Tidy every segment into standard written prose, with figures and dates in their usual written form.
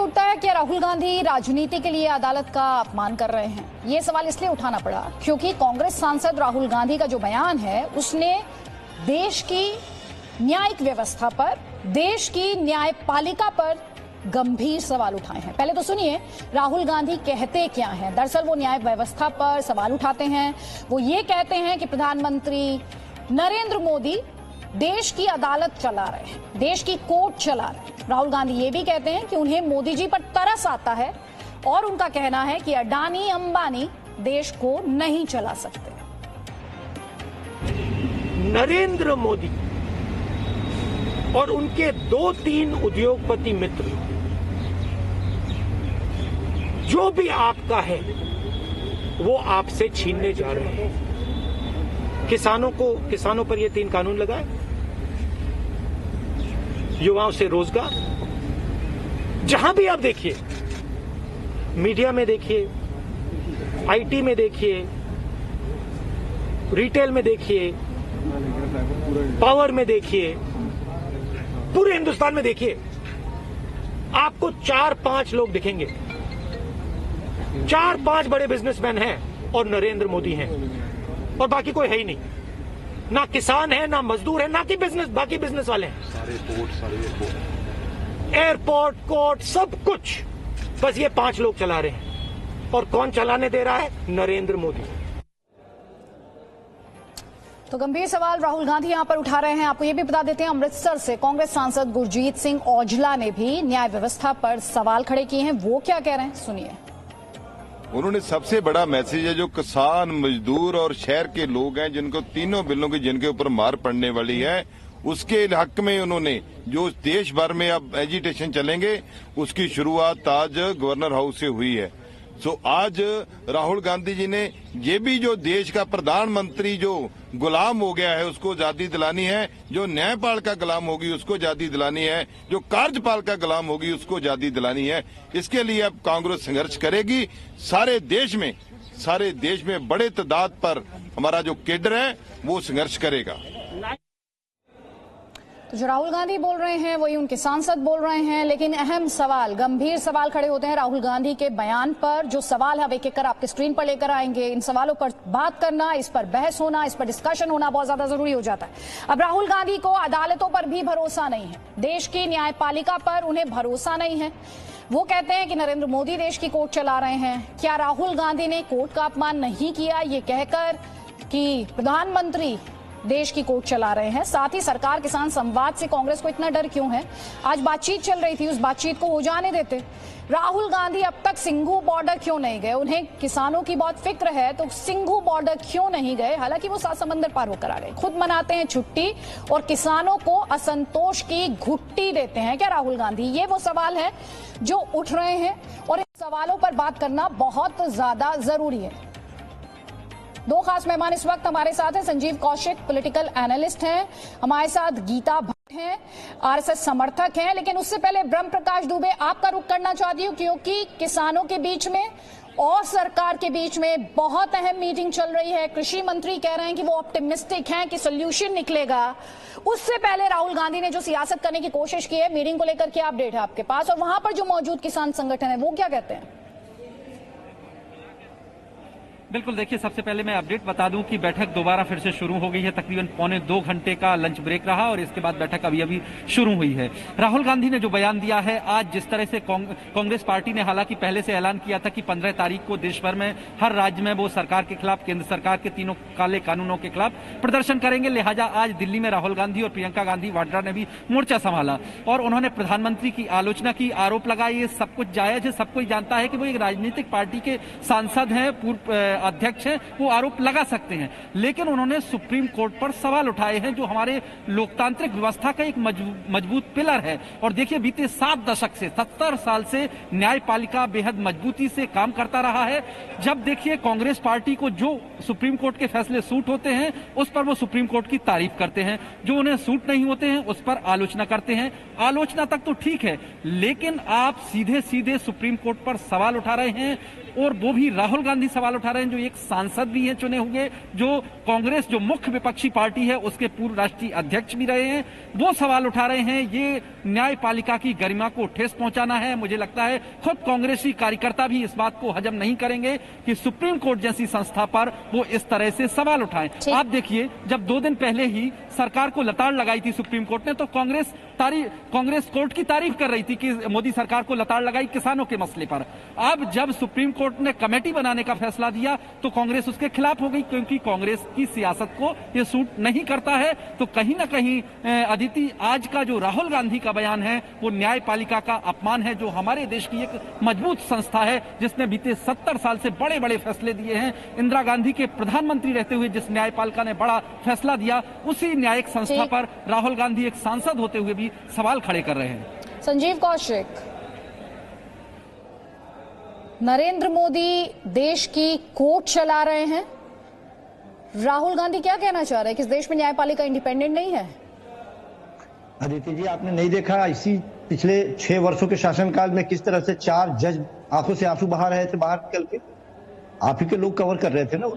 उठता है कि राहुल गांधी राजनीति के लिए अदालत का अपमान कर रहे हैं। ये सवाल इसलिए उठाना पड़ा क्योंकि कांग्रेस सांसद राहुल गांधी का जो बयान है उसने देश की न्यायिक व्यवस्था पर, देश की न्यायपालिका पर गंभीर सवाल उठाए हैं। पहले तो सुनिए राहुल गांधी कहते क्या हैं। दरअसल वो न्याय व्यवस्था पर सवाल उठाते हैं। वो ये कहते हैं कि प्रधानमंत्री नरेंद्र मोदी देश की अदालत चला रहे हैं, देश की कोर्ट चला रहे हैं। राहुल गांधी ये भी कहते हैं कि उन्हें मोदी जी पर तरस आता है और उनका कहना है कि अडानी अंबानी देश को नहीं चला सकते। नरेंद्र मोदी और उनके 2-3 उद्योगपति मित्र जो भी आपका है वो आपसे छीनने जा रहे हैं। किसानों पर ये 3 कानून लगाए, युवाओं से रोजगार, जहां भी आप देखिए, मीडिया में देखिए, आईटी में देखिए, रिटेल में देखिए, पावर में देखिए, पूरे हिंदुस्तान में देखिए, आपको 4-5 लोग दिखेंगे, 4-5 बड़े बिजनेसमैन हैं और नरेंद्र मोदी हैं और बाकी कोई है ही नहीं। ना किसान है, ना मजदूर है, ना कि बाकी बिजनेस वाले हैं। एयरपोर्ट, कोर्ट, सब कुछ बस ये 5 लोग चला रहे हैं। और कौन चलाने दे रहा है? नरेंद्र मोदी। तो गंभीर सवाल राहुल गांधी यहां पर उठा रहे हैं। आपको यह भी बता देते हैं, अमृतसर से कांग्रेस सांसद गुरजीत सिंह औजला ने भी न्याय व्यवस्था पर सवाल खड़े किए हैं। वो क्या कह रहे हैं, सुनिए। उन्होंने सबसे बड़ा मैसेज है, जो किसान, मजदूर और शहर के लोग हैं, जिनको तीनों बिलों की जिनके ऊपर मार पड़ने वाली है, उसके हक में उन्होंने जो देश भर में अब एजिटेशन चलेंगे, उसकी शुरुआत आज गवर्नर हाउस से हुई है। सो आज राहुल गांधी जी ने ये भी जो देश का प्रधानमंत्री जो गुलाम हो गया है उसको आजादी दिलानी है, जो न्यायपालिका गुलाम होगी उसको आजादी दिलानी है, जो कार्यपालिका गुलाम होगी उसको आजादी दिलानी है। इसके लिए अब कांग्रेस संघर्ष करेगी। सारे देश में बड़े तादाद पर हमारा जो केडर है वो संघर्ष करेगा। तो जो राहुल गांधी बोल रहे हैं वही उनके सांसद बोल रहे हैं, लेकिन अहम सवाल, गंभीर सवाल खड़े होते हैं राहुल गांधी के बयान पर। जो सवाल है अब एक एक कर आपके स्क्रीन पर लेकर आएंगे। इन सवालों पर बात करना, इस पर बहस होना, इस पर डिस्कशन होना बहुत ज्यादा जरूरी हो जाता है। अब राहुल गांधी को अदालतों पर भी भरोसा नहीं है, देश की न्यायपालिका पर उन्हें भरोसा नहीं है। वो कहते हैं कि नरेंद्र मोदी देश की कोर्ट चला रहे हैं। क्या राहुल गांधी ने कोर्ट का अपमान नहीं किया ये कहकर कि प्रधानमंत्री देश की कोर्ट चला रहे हैं? साथ ही सरकार किसान संवाद से कांग्रेस को इतना डर क्यों है? आज बातचीत चल रही थी, उस बातचीत को हो जाने देते। राहुल गांधी अब तक सिंघू बॉर्डर क्यों नहीं गए? उन्हें किसानों की बहुत फिक्र है तो सिंघू बॉर्डर क्यों नहीं गए? हालांकि वो 7 समंदर पार होकर आ गए। खुद मनाते हैं छुट्टी और किसानों को असंतोष की घुट्टी देते हैं क्या राहुल गांधी? ये वो सवाल है जो उठ रहे हैं और इन सवालों पर बात करना बहुत ज्यादा जरूरी है। 2 खास मेहमान इस वक्त हमारे साथ हैं। संजीव कौशिक पॉलिटिकल एनालिस्ट हैं, हमारे साथ गीता भट्ट हैं, आरएसएस समर्थक हैं। लेकिन उससे पहले ब्रह्म प्रकाश दुबे आपका रुख करना चाहती हूँ, क्योंकि किसानों के बीच में और सरकार के बीच में बहुत अहम मीटिंग चल रही है। कृषि मंत्री कह रहे हैं कि वो ऑप्टिमिस्टिक हैं कि सोल्यूशन निकलेगा। उससे पहले राहुल गांधी ने जो सियासत करने की कोशिश की है, मीटिंग को लेकर क्या अपडेट है आपके पास? और वहां पर जो मौजूद किसान संगठन है वो क्या कहते हैं? बिल्कुल, देखिए सबसे पहले मैं अपडेट बता दूं कि बैठक दोबारा फिर से शुरू हो गई है। तकरीबन 1.25 घंटे का लंच ब्रेक रहा और इसके बाद बैठक अभी शुरू हुई है। राहुल गांधी ने जो बयान दिया है आज, जिस तरह से कांग्रेस पार्टी ने हालांकि पहले से ऐलान किया था कि 15 तारीख को देश भर में हर राज्य में वो सरकार के खिलाफ, केंद्र सरकार के तीनों काले कानूनों के खिलाफ प्रदर्शन करेंगे। लिहाजा आज दिल्ली में राहुल गांधी और प्रियंका गांधी वाड्रा ने भी मोर्चा संभाला और उन्होंने प्रधानमंत्री की आलोचना की, आरोप लगाए। ये सब कुछ जायज है, सब कोई जानता है कि वो एक राजनीतिक पार्टी के सांसद हैं, पूर्व अध्यक्ष हैं, वो आरोप लगा सकते हैं। लेकिन उन्होंने सुप्रीम कोर्ट पर सवाल उठाए हैं, जो हमारे लोकतांत्रिक व्यवस्था का एक मजबूत पिलर है। और देखिए बीते 7 दशक से, 70 साल से न्यायपालिका बेहद मजबूती से काम करता रहा है। जब देखिए कांग्रेस पार्टी को जो सुप्रीम कोर्ट के फैसले सूट होते हैं उस पर वो सुप्रीम कोर्ट की तारीफ करते हैं, जो उन्हें सूट नहीं होते हैं उस पर आलोचना करते हैं। आलोचना तक तो ठीक है, लेकिन आप सीधे सीधे सुप्रीम कोर्ट पर सवाल उठा रहे हैं और वो भी राहुल गांधी सवाल उठा रहे हैं, जो एक सांसद भी हैं चुने हुए, जो कांग्रेस जो मुख्य विपक्षी पार्टी है उसके पूर्व राष्ट्रीय अध्यक्ष भी रहे हैं, वो सवाल उठा रहे हैं। ये न्यायपालिका की गरिमा को ठेस पहुंचाना है। मुझे लगता है खुद कांग्रेसी कार्यकर्ता भी इस बात को हजम नहीं करेंगे कि सुप्रीम कोर्ट जैसी संस्था पर वो इस तरह से सवाल उठाएं। आप देखिए, जब 2 दिन पहले ही सरकार को लताड़ लगाई थी सुप्रीम कोर्ट ने, तो कांग्रेस कोर्ट की तारीफ कर रही थी कि मोदी सरकार को लताड़ लगाई किसानों के मसले पर। अब जब सुप्रीम कोर्ट ने कमेटी बनाने का फैसला दिया तो कांग्रेस उसके खिलाफ हो गई, क्योंकि कांग्रेस की सियासत को यह सूट नहीं करता है। तो कहीं ना कहीं अदिति, आज का जो राहुल गांधी का बयान है वो न्यायपालिका का अपमान है, जो हमारे देश की एक मजबूत संस्था है जिसने बीते 70 साल से बड़े बड़े फैसले दिए हैं। इंदिरा गांधी के प्रधानमंत्री रहते हुए जिस न्यायपालिका ने बड़ा फैसला दिया, उसी न्यायिक संस्था पर राहुल गांधी एक सांसद होते हुए भी सवाल खड़े कर रहे हैं। संजीव कौशिक, नरेंद्र मोदी देश की कोर्ट चला रहे हैं, राहुल गांधी क्या कहना चाह रहे हैं कि इस देश में न्यायपालिका इंडिपेंडेंट नहीं है? अदिति जी, आपने नहीं देखा इसी पिछले 6 वर्षों के शासनकाल में किस तरह से 4 जज आंखों से आंसू बहा रहे थे बाहर निकल के? आप ही के लोग कवर कर रहे थे ना।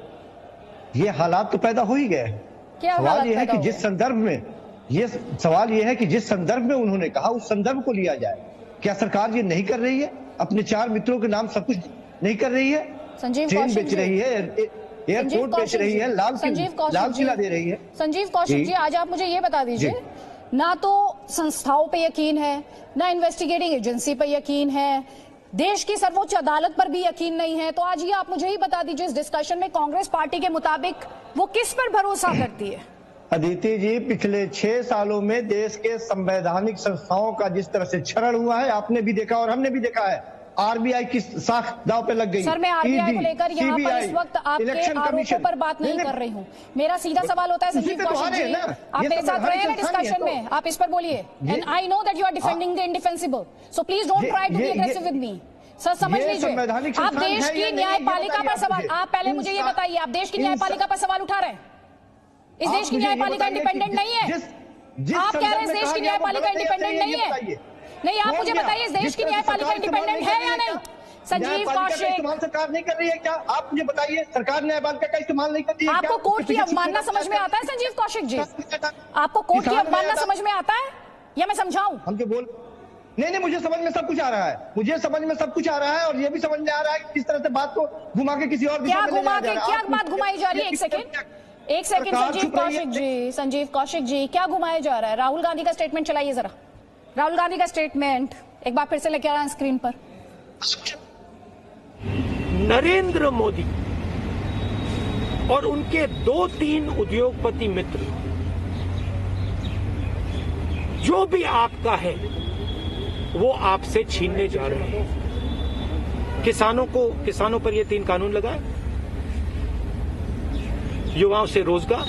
ये हालात तो पैदा हो ही गए। सवाल यह है कि जिस संदर्भ में जिस संदर्भ में उन्होंने कहा उस संदर्भ को लिया जाए। क्या सरकार ये नहीं कर रही है? अपने 4 मित्रों के नाम सब कुछ नहीं कर रही है? ट्रेन बेच रही है, एयरपोर्ट बेच रही है, लाल किला दे रही है। संजीव कौशिक जी, आज आप मुझे ये बता दीजिए, ना तो संस्थाओं पे यकीन है, ना इन्वेस्टिगेटिंग एजेंसी पे यकीन है, देश की सर्वोच्च अदालत पर भी यकीन नहीं है, तो आज ये आप मुझे ही बता दीजिए, इस डिस्कशन में कांग्रेस पार्टी के मुताबिक वो किस पर भरोसा करती है? अदिति जी, पिछले 6 सालों में देश के संवैधानिक संस्थाओं का जिस तरह से क्षरण हुआ है, आपने भी देखा और हमने भी देखा है। आरबीआई की साख दांव पे लग गई। सर, मैं आरबीआई को लेकर यहाँ पर इस वक्त आपके आरोपों पर बात नहीं कर रही हूँ। मेरा सीधा सवाल होता है संजीव कौशिक जी, आप मेरे साथ रहे हैं डिस्कशन में, आप इस पर बोलिए। And I know that you are defending the indefensible, so please don't try to be aggressive with me. Sir, समझ लीजिए, आप देश की न्यायपालिका पर सवाल, आप पहले मुझे ये बताइए, आप देश की न्यायपालिका पर सवाल उठा रहे हैं? इस देश की न्यायपालिका इंडिपेंडेंट नहीं है? आप कह रहे हैं इस देश की न्यायपालिका इंडिपेंडेंट नहीं है? नहीं, आप मुझे बताइए, इस देश की न्यायपालिका इंडिपेंडेंट है या नहीं? संजीव कौशिक, सरकार नहीं कर रही है क्या? आप मुझे बताइए, सरकार न्यायपालिका का इस्तेमाल नहीं करती है? आपको कोर्ट की अवमानना समझ में आता है संजीव कौशिक जी? आपको कोर्ट की अवमानना समझ में आता है या मैं समझाऊं? हम जो बोल नहीं, मुझे समझ में सब कुछ आ रहा है, मुझे समझ में सब कुछ आ रहा है, और ये भी समझ में आ रहा है कि किस तरह से बात को घुमा के किसी और दिशा में ले जाया जा रहा है। क्या बात घुमाई जा रही है? एक सेकंड संजीव कौशिक जी, क्या घुमाया जा रहा है? राहुल गांधी का स्टेटमेंट चलाइए जरा, राहुल गांधी का स्टेटमेंट एक बार फिर से लेके आ रहा है स्क्रीन पर। नरेंद्र मोदी और उनके 2-3 उद्योगपति मित्र, जो भी आपका है वो आपसे छीनने जा रहे हैं। किसानों पर ये 3 कानून लगाए, युवाओं से रोजगार,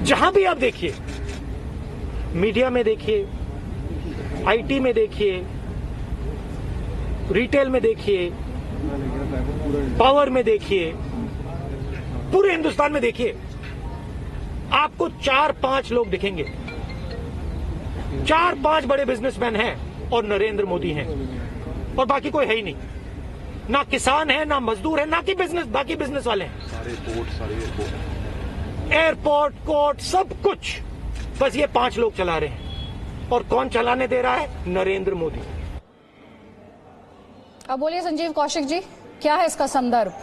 जहां भी आप देखिए, मीडिया में देखिए, आईटी में देखिए, रिटेल में देखिए, पावर में देखिए, पूरे हिंदुस्तान में देखिए, आपको 4-5 लोग दिखेंगे, 4-5 बड़े बिजनेसमैन हैं और नरेंद्र मोदी हैं, और बाकी कोई है ही नहीं। ना किसान है, ना मजदूर है, ना कि बाकी बिजनेस वाले हैं। एयरपोर्ट, कोर्ट, सब कुछ बस ये 5 लोग चला रहे हैं। और कौन चलाने दे रहा है? नरेंद्र मोदी। अब बोलिए संजीव कौशिक जी, क्या है इसका संदर्भ?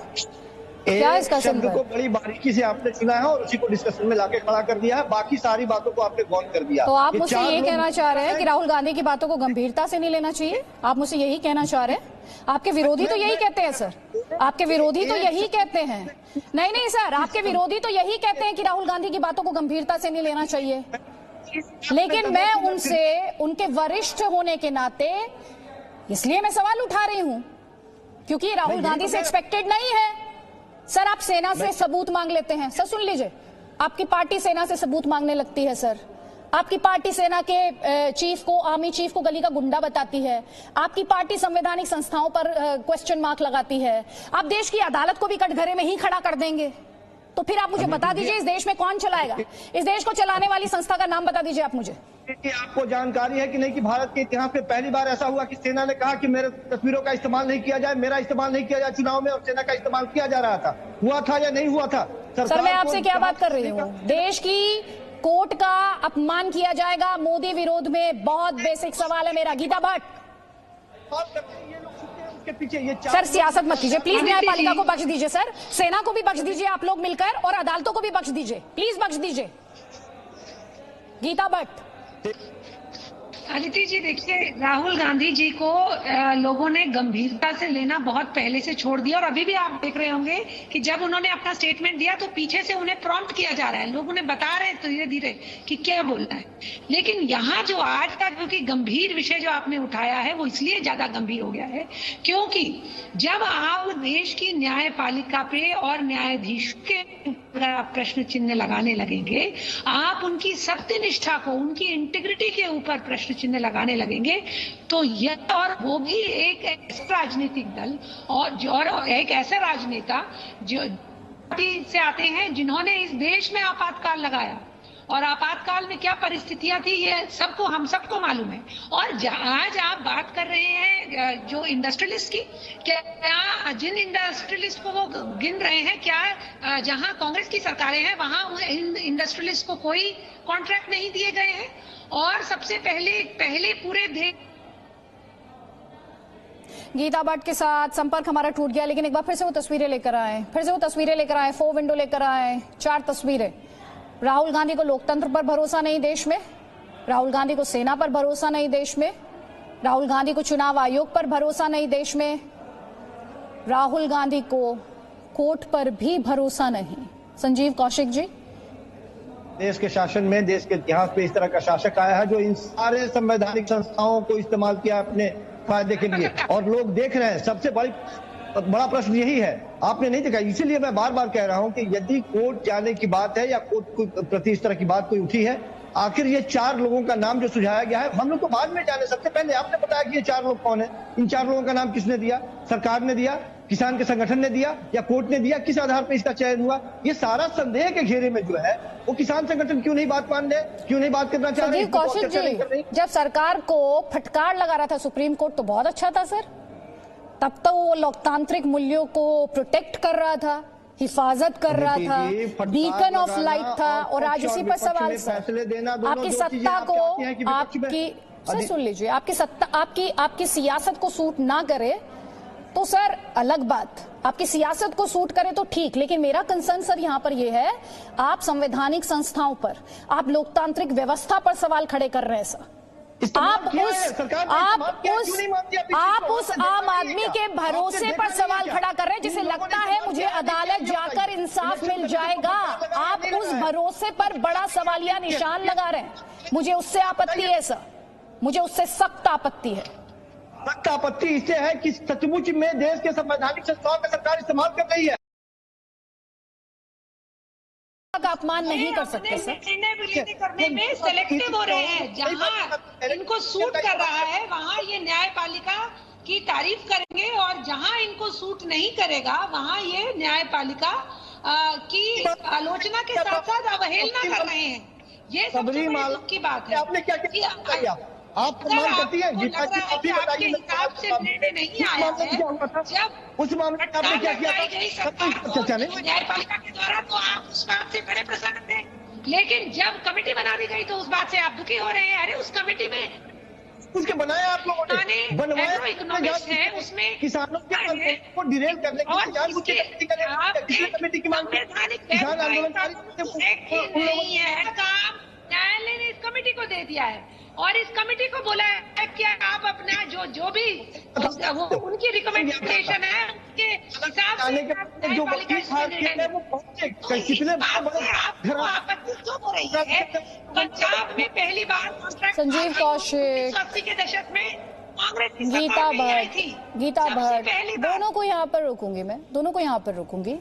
क्या है इसका शब्द को बड़ी बारीकी से आपने चुना है और उसी को डिस्कशन में लाके खड़ा कर दिया है, बाकी सारी बातों को आपने गौन कर दिया। तो आप मुझसे ये कहना चाह रहे हैं कि राहुल गांधी की बातों को गंभीरता से नहीं लेना चाहिए? आप मुझसे यही कहना चाह रहे हैं? आपके विरोधी तो यही कहते हैं सर, आपके विरोधी तो यही कहते हैं। नहीं सर, आपके विरोधी तो यही कहते हैं कि राहुल गांधी की बातों को गंभीरता से नहीं लेना चाहिए, लेकिन मैं उनसे, उनके वरिष्ठ होने के नाते इसलिए मैं सवाल उठा रही हूं क्योंकि राहुल गांधी से एक्सपेक्टेड नहीं है। सर, आप सेना से सबूत मांग लेते हैं। सर सुन लीजिए, आपकी पार्टी सेना से सबूत मांगने लगती है सर। आपकी पार्टी सेना के चीफ को, आर्मी चीफ को गली का गुंडा बताती है। आपकी पार्टी संवैधानिक संस्थाओं पर क्वेश्चन मार्क लगाती है। आप देश की अदालत को भी कटघरे में ही खड़ा कर देंगे। तो फिर आप मुझे बता दीजिए, इस देश में कौन चलाएगा? इस देश को चलाने वाली संस्था का नाम बता दीजिए आप मुझे। आपको जानकारी है कि नहीं कि भारत के इतिहास में पहली बार ऐसा हुआ कि सेना ने कहा कि मेरे तस्वीरों का इस्तेमाल नहीं किया जाए, मेरा इस्तेमाल नहीं किया जाए चुनाव में, और सेना का इस्तेमाल किया जा रहा था। हुआ था या नहीं हुआ था? सर, मैं आपसे क्या बात कर रही हूँ? देश की कोर्ट का अपमान किया जाएगा मोदी विरोध में? बहुत बेसिक सवाल है मेरा। गीता भट्ट, उसके पीछे ये सर सियासत मत कीजिए प्लीज, न्यायपालिका को बख्श दीजिए सर, सेना को भी बख्श दीजिए आप लोग मिलकर, और अदालतों को भी बख्श दीजिए, प्लीज बख्श दीजिए। गीता भट्ट। अदिति जी देखिए, राहुल गांधी जी को लोगों ने गंभीरता से लेना बहुत पहले से छोड़ दिया, और अभी भी आप देख रहे होंगे कि जब उन्होंने अपना स्टेटमेंट दिया तो पीछे से उन्हें प्रॉम्प्ट किया जा रहा है, लोग उन्हें बता रहे हैं धीरे धीरे कि क्या बोलना है। लेकिन यहाँ जो आज का जो कि गंभीर विषय जो आपने उठाया है वो इसलिए ज्यादा गंभीर हो गया है क्योंकि जब आप देश की न्यायपालिका पे और न्यायाधीश के अगर आप प्रश्न चिन्ह लगाने लगेंगे, आप उनकी सत्यनिष्ठा को, उनकी इंटीग्रिटी के ऊपर प्रश्न चिन्ह लगाने लगेंगे, तो यह, और वो भी एक ऐसा राजनीतिक दल और एक ऐसा राजनेता जो पार्टी से आते हैं जिन्होंने इस देश में आपातकाल लगाया, और आपातकाल में क्या परिस्थितियां थी ये सबको, हम सबको मालूम है। और आज आप बात कर रहे हैं जो इंडस्ट्रियलिस्ट की, क्या जिन इंडस्ट्रियलिस्ट को वो गिन रहे हैं, क्या जहां कांग्रेस की सरकारें हैं वहां इंडस्ट्रियलिस्ट को कोई कॉन्ट्रैक्ट नहीं दिए गए हैं? और सबसे पहले पूरे देश। गीता भट्ट के साथ संपर्क हमारा टूट गया, लेकिन एक बार फिर से वो तस्वीरें लेकर आए, 4 विंडो लेकर आए, 4 तस्वीरें। राहुल गांधी को लोकतंत्र पर भरोसा नहीं देश में, राहुल गांधी को सेना पर भरोसा नहीं देश में, राहुल गांधी को चुनाव आयोग पर भरोसा नहीं देश में, राहुल गांधी को कोर्ट पर भी भरोसा नहीं। संजीव कौशिक जी, देश के शासन में, देश के इतिहास पे इस तरह का शासक आया है जो इन सारे संवैधानिक संस्थाओं को इस्तेमाल किया अपने फायदे के लिए, और लोग देख रहे हैं। सबसे बड़ा प्रश्न यही है, आपने नहीं देखा, इसीलिए मैं बार बार कह रहा हूं कि यदि कोर्ट जाने की बात है या कोर्ट प्रति इस तरह की बात कोई उठी है, आखिर ये 4 लोगों का नाम जो सुझाया गया है, हम लोग तो बाद में जाने, सबसे पहले आपने बताया कि ये 4 लोग कौन है। इन 4 लोगों का नाम किसने दिया? सरकार ने दिया, किसान के संगठन ने दिया, या कोर्ट ने दिया? किस आधार पर इसका चयन हुआ? ये सारा संदेह के घेरे में जो है वो किसान संगठन क्यों नहीं बात मान रहे, क्यों नहीं बात करना चाह रहे? संजीव कौशिक जी, जब सरकार को फटकार लगा रहा था सुप्रीम कोर्ट तो बहुत अच्छा था सर, तब तो वो लोकतांत्रिक मूल्यों को प्रोटेक्ट कर रहा था, हिफाजत कर रहा था, बीकन ऑफ लाइट था। और आज उसी पर सवाल सर, आपकी सत्ता को, आपकी सर सुन लीजिए, आपकी सत्ता, आपकी सियासत को सूट ना करे तो सर अलग बात, आपकी सियासत को सूट करे तो ठीक, लेकिन मेरा कंसर्न सर यहाँ पर यह है, आप संवैधानिक संस्थाओं पर, आप लोकतांत्रिक व्यवस्था पर सवाल खड़े कर रहे हैं सर। आप उस आम आदमी के भरोसे पर सवाल खड़ा कर रहे हैं जिसे लगता है मुझे अदालत जाकर इंसाफ मिल जाएगा। आप उस भरोसे पर बड़ा सवालिया निशान लगा रहे हैं, मुझे उससे आपत्ति है सर, मुझे उससे सख्त आपत्ति है। सख्त आपत्ति इससे है कि सचमुच में देश के संवैधानिक संस्थाओं का सरकार इस्तेमाल कर रही है, का अपमान नहीं कर सकते सर। करने में सेलेक्टिव हो रहे हैं, जहां इनको सूट कर रहा है वहां ये न्यायपालिका की तारीफ करेंगे, और जहां इनको सूट नहीं करेगा वहां ये न्यायपालिका की आलोचना के साथ साथ अवहेलना कर रहे हैं। ये सबसे बड़ी दुख की बात है। आपने क्या किया? आप प्रमाण करती है आपके हिसाब से निर्णय नहीं आया है, जब उस मामले में आपने क्या किया? न्यायपालिका के द्वारा तो आप उस बात से बड़े प्रसन्न थे, लेकिन जब कमेटी बना दी गई तो उस बात से आप दुखी हो रहे हैं। अरे उस कमेटी में उसके बनाया आप लोगों ने, बनवाया इकोनॉमिक्स है, उसमें किसानों के को डिरेल करने की कमेटी की मांग, किसान आंदोलन नहीं है काम, न्यायालय ने इस कमेटी को दे दिया है, और इस कमेटी को बोला है कि आप अपना जो भी वो उनकी रिकमेंडेशन है उनके हिसाब से जो कितने आपत्ति क्यों हो रही है? पंजाब में पहली बार संजीव कौशिक, 80 के दशक में कांग्रेस की गीता भट्ट, दोनों को यहाँ पर रोकूंगी मैं, दोनों को यहाँ पर रोकूंगी।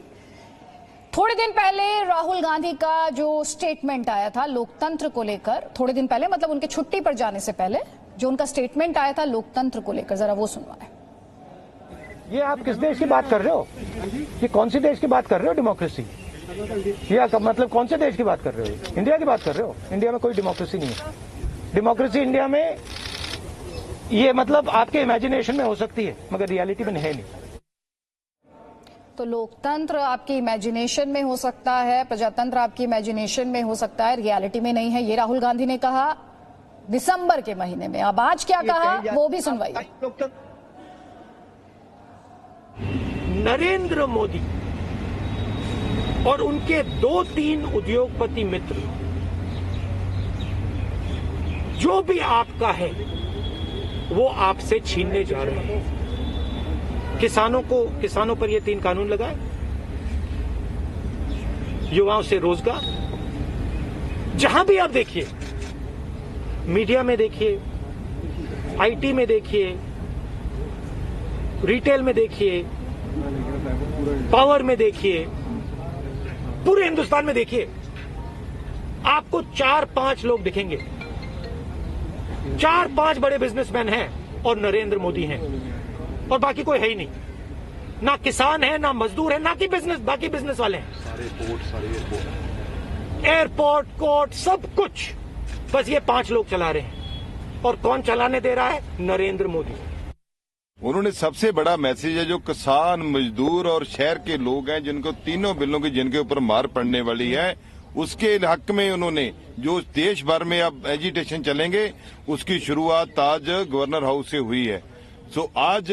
थोड़े दिन पहले राहुल गांधी का जो स्टेटमेंट आया था लोकतंत्र को लेकर, थोड़े दिन पहले मतलब उनके छुट्टी पर जाने से पहले जो उनका स्टेटमेंट आया था लोकतंत्र को लेकर, जरा वो सुनवाएं। ये आप किस देश की बात कर रहे हो? ये कौन सी देश की बात कर रहे हो? डेमोक्रेसी? ये मतलब कौन से देश की बात कर रहे हो? इंडिया की बात कर रहे हो? इंडिया में कोई डेमोक्रेसी नहीं है। डेमोक्रेसी इंडिया में ये मतलब आपके इमेजिनेशन में हो सकती है, मगर रियलिटी में है नहीं। तो लोकतंत्र आपकी इमेजिनेशन में हो सकता है, प्रजातंत्र आपकी इमेजिनेशन में हो सकता है, रियलिटी में नहीं है, ये राहुल गांधी ने कहा दिसंबर के महीने में। अब आज क्या कहा वो भी सुनवाइए। नरेंद्र मोदी और उनके 2-3 उद्योगपति मित्र जो भी आपका है वो आपसे छीनने जा रहे हैं। किसानों पर ये 3 कानून लगाए, युवाओं से रोजगार, जहां भी आप देखिए, मीडिया में देखिए, आईटी में देखिए, रिटेल में देखिए, पावर में देखिए, पूरे हिंदुस्तान में देखिए, आपको 4-5 लोग दिखेंगे, 4-5 बड़े बिजनेसमैन हैं और नरेंद्र मोदी हैं, और बाकी कोई है ही नहीं। ना किसान है, ना मजदूर है, ना कि बाकी बिजनेस वाले हैं। सारे एयरपोर्ट, कोर्ट, सब कुछ बस ये 5 लोग चला रहे हैं। और कौन चलाने दे रहा है? नरेंद्र मोदी। उन्होंने सबसे बड़ा मैसेज है जो किसान, मजदूर और शहर के लोग हैं, जिनको तीनों बिलों की जिनके ऊपर मार पड़ने वाली है, उसके हक में उन्होंने जो देश भर में अब एजिटेशन चलेंगे, उसकी शुरुआत आज गवर्नर हाउस से हुई है। सो आज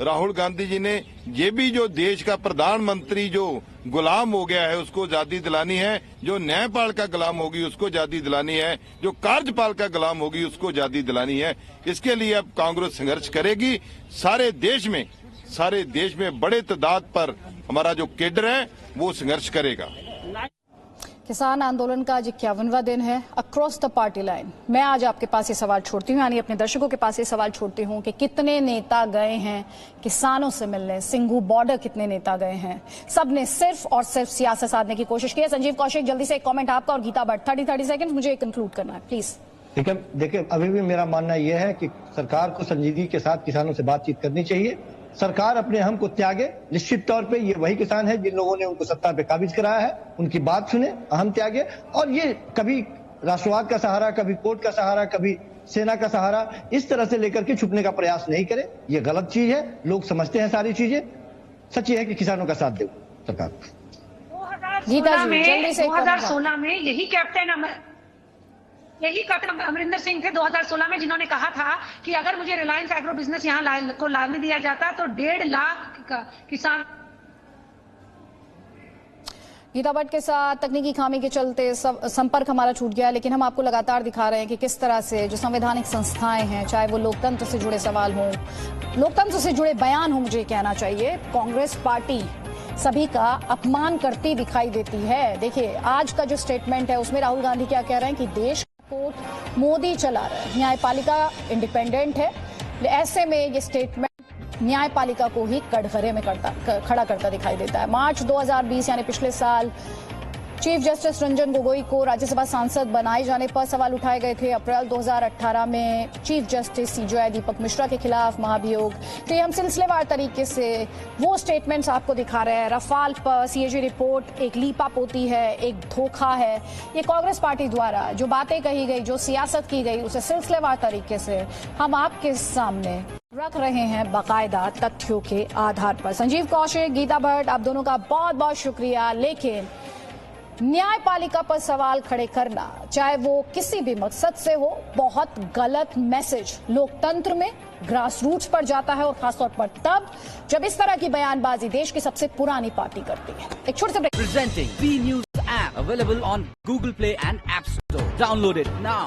राहुल गांधी जी ने ये भी जो देश का प्रधानमंत्री जो गुलाम हो गया है उसको आजादी दिलानी है, जो न्यायपाल का गुलाम होगी उसको आजादी दिलानी है, जो कार्यपाल का गुलाम होगी उसको आजादी दिलानी है। इसके लिए अब कांग्रेस संघर्ष करेगी। सारे देश में बड़े तादाद पर हमारा जो केडर है वो संघर्ष करेगा। किसान आंदोलन का आज 51वां दिन है अक्रॉस द पार्टी लाइन। मैं आज आपके पास ये सवाल छोड़ती हूँ, यानी अपने दर्शकों के पास ये सवाल छोड़ती हूँ कि कितने नेता गए हैं किसानों से मिलने, सिंघू बॉर्डर कितने नेता गए हैं? सबने सिर्फ और सिर्फ सियासत साधने की कोशिश की है। संजीव कौशिक, जल्दी से एक कमेंट आपका, और गीता भट्ट 30 सेकंड मुझे कंक्लूड करना है प्लीज। देखिए अभी भी मेरा मानना यह है कि सरकार को संजीदगी के साथ किसानों से बातचीत करनी चाहिए। सरकार अपने अहम को त्यागे। निश्चित तौर पे ये वही किसान है जिन लोगों ने उनको सत्ता पे काबिज कराया है, उनकी बात सुने, अहम त्यागे। और ये कभी राष्ट्रवाद का सहारा, कभी कोर्ट का सहारा, कभी सेना का सहारा, इस तरह से लेकर के छुपने का प्रयास नहीं करे। ये गलत चीज है, लोग समझते हैं सारी चीजें। सच ये है कि किसानों का साथ दे सरकार। 2016 में यही कैप्टन अमरिंदर सिंह थे 2016 में, जिन्होंने कहा था कि अगर मुझे रिलायंस एग्रो बिजनेस यहाँ को लाने दिया जाता तो 1.5 लाख किसान। गीता भट्ट के साथ तकनीकी खामी के चलते संपर्क हमारा छूट गया, लेकिन हम आपको लगातार दिखा रहे हैं कि किस तरह से जो संवैधानिक संस्थाएं हैं, चाहे वो लोकतंत्र से जुड़े सवाल हों, लोकतंत्र से जुड़े बयान हो, मुझे कहना चाहिए, कांग्रेस पार्टी सभी का अपमान करती दिखाई देती है। देखिए आज का जो स्टेटमेंट है उसमें राहुल गांधी क्या कह रहे हैं कि देश कोर्ट मोदी चला रहा है, न्यायपालिका इंडिपेंडेंट है। ऐसे में ये स्टेटमेंट न्यायपालिका को ही कटघरे में खड़ा करता दिखाई देता है। मार्च 2020 यानी पिछले साल चीफ जस्टिस रंजन गोगोई को राज्यसभा सांसद बनाए जाने पर सवाल उठाए गए थे। अप्रैल 2018 में चीफ जस्टिस सीजेआई दीपक मिश्रा के खिलाफ महाभियोग। तो ये हम सिलसिलेवार तरीके से वो स्टेटमेंट्स आपको दिखा रहे हैं। रफाल पर सीएजी रिपोर्ट एक लीपापोती है, एक धोखा है। ये कांग्रेस पार्टी द्वारा जो बातें कही गई, जो सियासत की गई, उसे सिलसिलेवार तरीके से हम आपके सामने रख रहे हैं बाकायदा तथ्यों के आधार पर। संजीव कौशिक, गीता भट्ट, आप दोनों का बहुत बहुत शुक्रिया। लेकिन न्यायपालिका पर सवाल खड़े करना, चाहे वो किसी भी मकसद से हो, बहुत गलत मैसेज लोकतंत्र में ग्रास रूट्स पर जाता है, और खासतौर पर तब जब इस तरह की बयानबाजी देश की सबसे पुरानी पार्टी करती है। एक छोटे से break. Presenting B News app available on Google Play and App Store. Download it now.